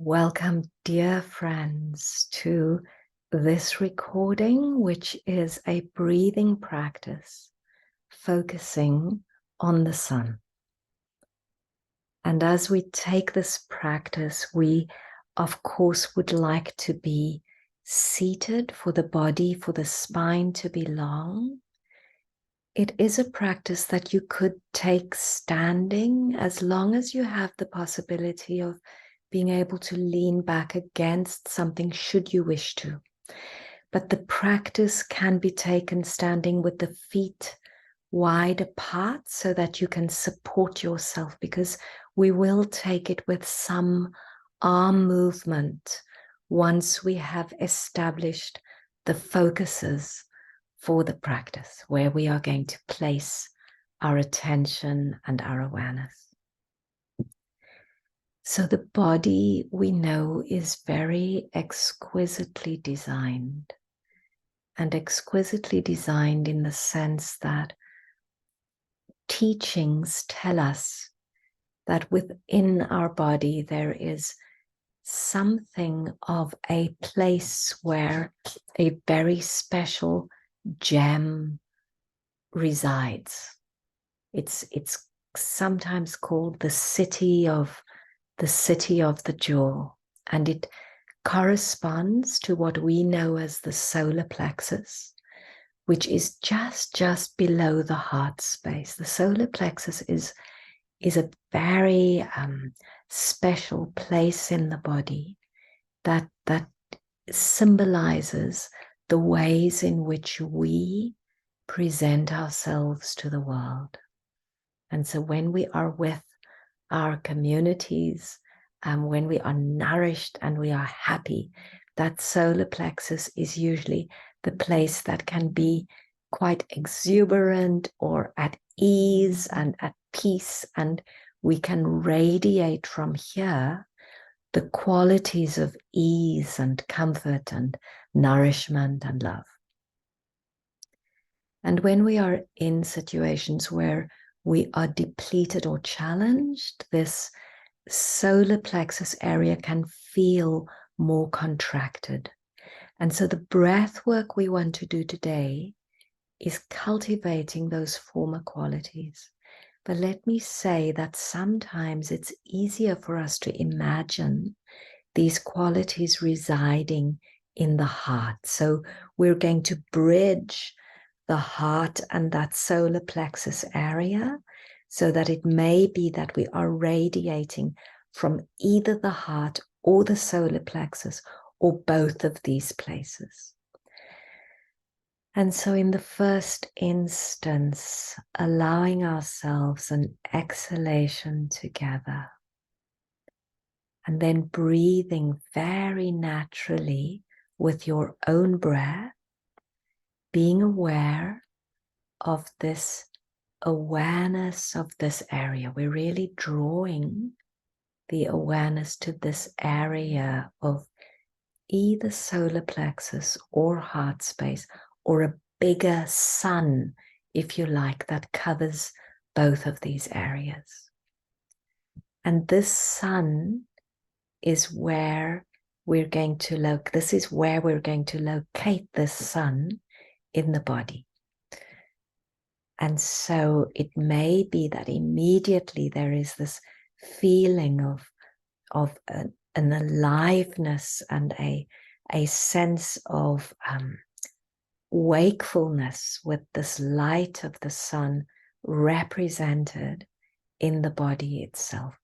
Welcome, dear friends, to this recording, which is a breathing practice focusing on the sun. And as we take this practice, we, of course, would like to be seated for the body, for the spine to be long. It is a practice that you could take standing as long as you have the possibility of being able to lean back against something should you wish to. But the practice can be taken standing with the feet wide apart so that you can support yourself, because we will take it with some arm movement once we have established the focuses for the practice, where we are going to place our attention and our awareness. So the body, we know, is very exquisitely designed, and exquisitely designed in the sense that teachings tell us that within our body there is something of a place where a very special gem resides. It's sometimes called the city of the jewel, and it corresponds to what we know as the solar plexus, which is just below the heart space. The solar plexus is a very special place in the body that symbolizes the ways in which we present ourselves to the world. And so when we are with our communities, when we are nourished and we are happy, that solar plexus is usually the place that can be quite exuberant or at ease and at peace, and we can radiate from here the qualities of ease and comfort and nourishment and love. And when we are in situations where we are depleted or challenged, this solar plexus area can feel more contracted. And so the breath work we want to do today is cultivating those former qualities. But let me say that sometimes it's easier for us to imagine these qualities residing in the heart. So we're going to bridge the heart and that solar plexus area so that it may be that we are radiating from either the heart or the solar plexus or both of these places. And so in the first instance, allowing ourselves an exhalation together, and then breathing very naturally with your own breath, being aware of this awareness of this area. We're really drawing the awareness to this area of either solar plexus or heart space, or a bigger sun, if you like, that covers both of these areas. And this sun is where we're going to locate this sun in the body. And so it may be that immediately there is this feeling of an aliveness and a sense of wakefulness with this light of the sun represented in the body itself.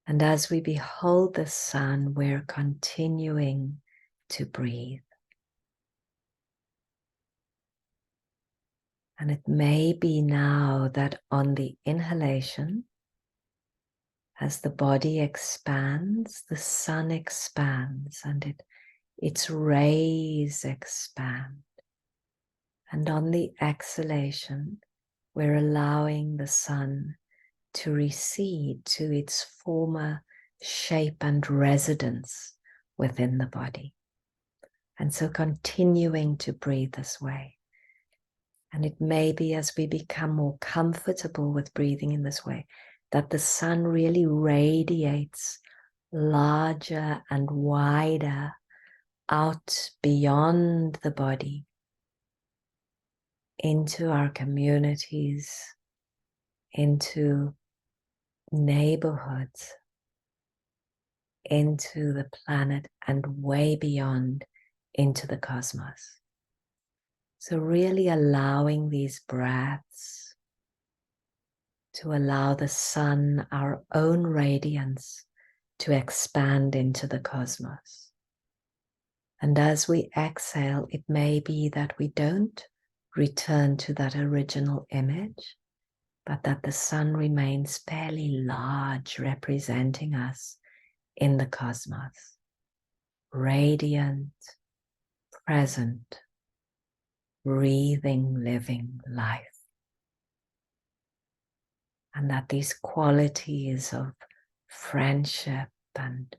And as we behold the sun, we're continuing to breathe. And it may be now that on the inhalation, as the body expands, the sun expands and its rays expand. And on the exhalation, we're allowing the sun to recede to its former shape and residence within the body. And so continuing to breathe this way. And it may be as we become more comfortable with breathing in this way that the sun really radiates larger and wider out beyond the body into our communities, into neighborhoods, into the planet, and way beyond into the cosmos. So really allowing these breaths to allow the sun, our own radiance, to expand into the cosmos. And as we exhale, it may be that we don't return to that original image, but that the sun remains fairly large, representing us in the cosmos, radiant, present, breathing, living life. And that these qualities of friendship and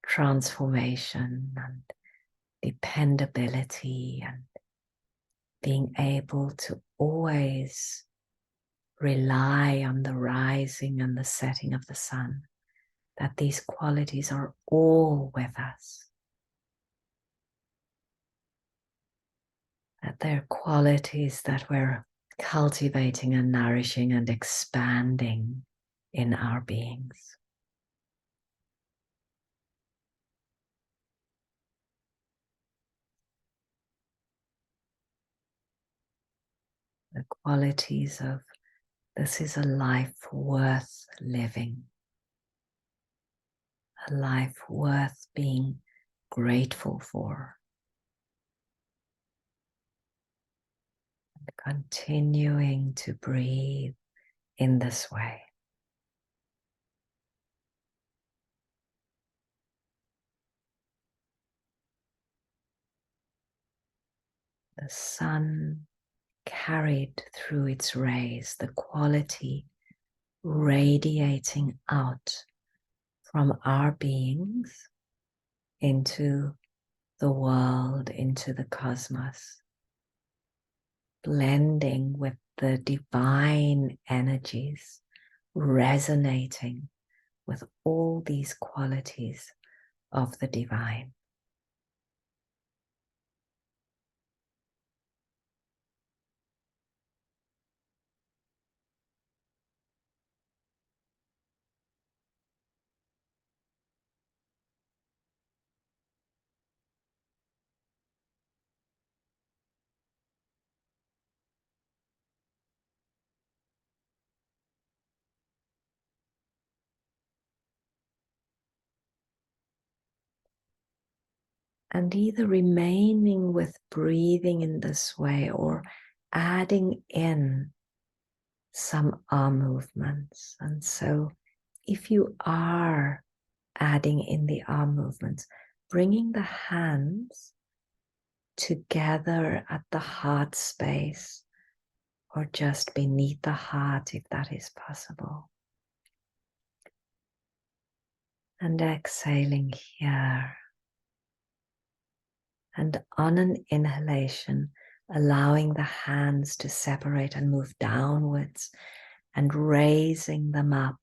transformation and dependability and being able to always rely on the rising and the setting of the sun, that these qualities are all with us. That they're qualities that we're cultivating and nourishing and expanding in our beings. The qualities of this is a life worth living, a life worth being grateful for, and continuing to breathe in this way. The sun carried through its rays, the quality radiating out from our beings into the world, into the cosmos, blending with the divine energies, resonating with all these qualities of the divine. And either remaining with breathing in this way or adding in some arm movements. And so if you are adding in the arm movements, bringing the hands together at the heart space or just beneath the heart if that is possible. And exhaling here. And on an inhalation, allowing the hands to separate and move downwards and raising them up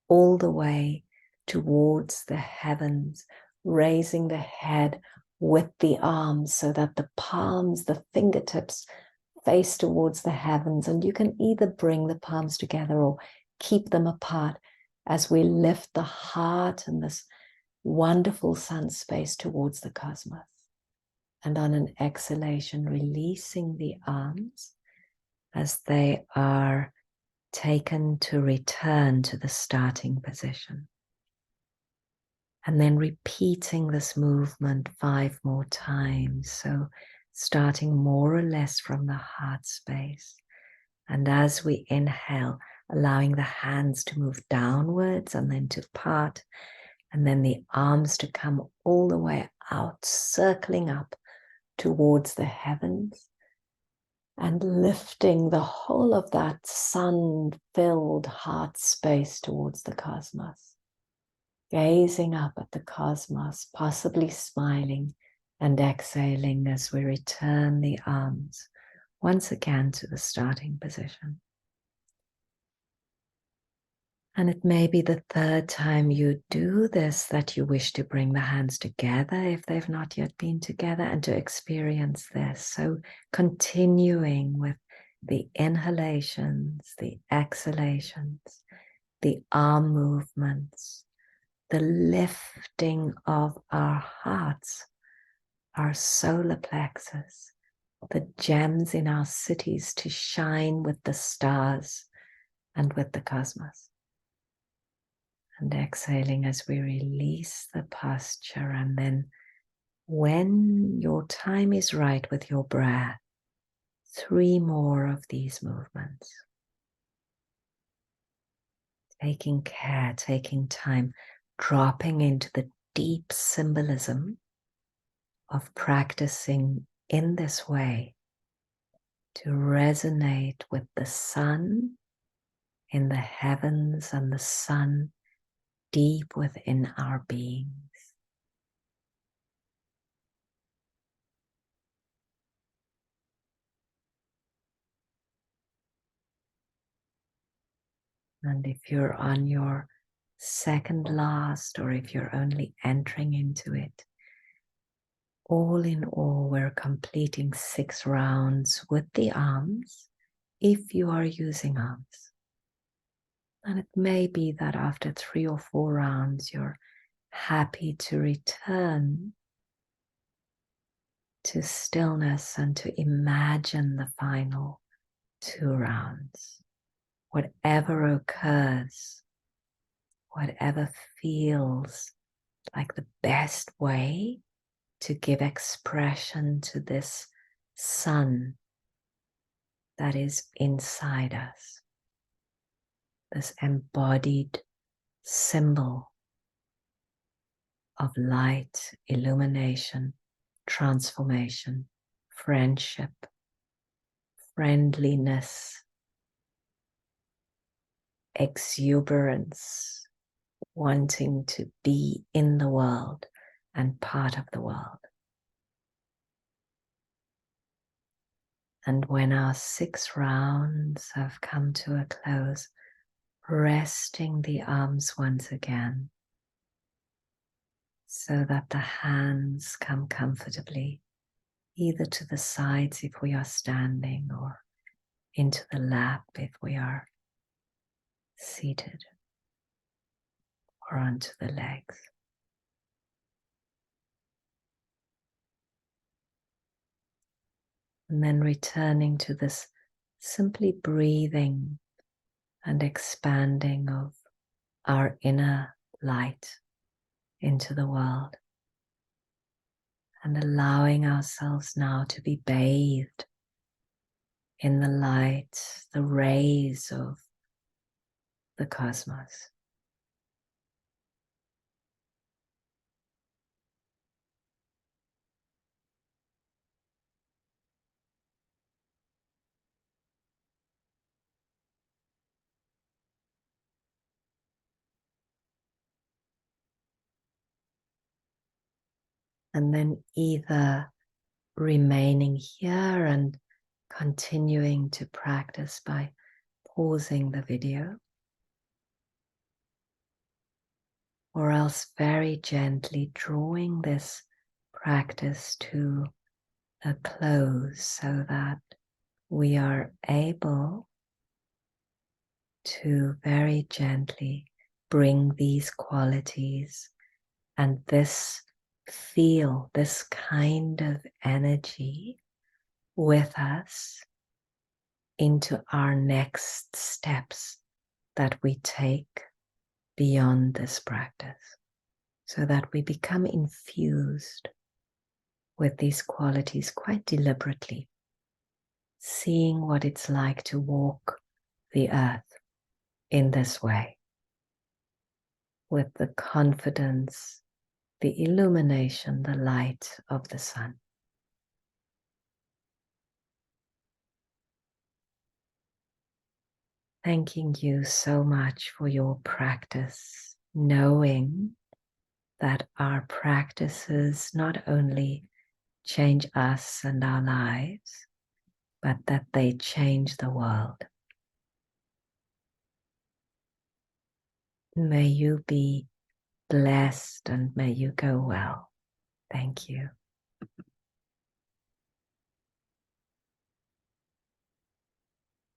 all the way towards the heavens, raising the head with the arms so that the palms, the fingertips face towards the heavens. And you can either bring the palms together or keep them apart as we lift the heart and this wonderful sun space towards the cosmos. And on an exhalation, releasing the arms as they are taken to return to the starting position. And then repeating this movement 5 more times. So starting more or less from the heart space. And as we inhale, allowing the hands to move downwards and then to part. And then the arms to come all the way out, circling up towards the heavens. And lifting the whole of that sun-filled heart space towards the cosmos. Gazing up at the cosmos, possibly smiling and exhaling as we return the arms once again to the starting position. And it may be the third time you do this that you wish to bring the hands together if they've not yet been together, and to experience this. So continuing with the inhalations, the exhalations, the arm movements, the lifting of our hearts, our solar plexus, the gems in our cities to shine with the stars and with the cosmos. And exhaling as we release the posture. And then when your time is right with your breath, 3 more of these movements. Taking care, taking time, dropping into the deep symbolism of practicing in this way to resonate with the sun in the heavens and the sun deep within our beings. And if you're on your second last, or if you're only entering into it, all in all, we're completing 6 rounds with the arms, if you are using arms. And it may be that after 3 or 4 rounds, you're happy to return to stillness and to imagine the final 2 rounds. Whatever occurs, whatever feels like the best way to give expression to this sun that is inside us, this embodied symbol of light, illumination, transformation, friendship, friendliness, exuberance, wanting to be in the world and part of the world. And when our 6 rounds have come to a close, resting the arms once again so that the hands come comfortably either to the sides if we are standing, or into the lap if we are seated, or onto the legs. And then returning to this simply breathing and expanding of our inner light into the world, and allowing ourselves now to be bathed in the light, the rays of the cosmos. And then either remaining here and continuing to practice by pausing the video, or else very gently drawing this practice to a close so that we are able to very gently bring these qualities and this kind of energy with us into our next steps that we take beyond this practice, so that we become infused with these qualities quite deliberately, seeing what it's like to walk the earth in this way, with the confidence, the illumination, the light of the sun. Thanking you so much for your practice, knowing that our practices not only change us and our lives, but that they change the world. May you be blessed and may you go well. Thank you.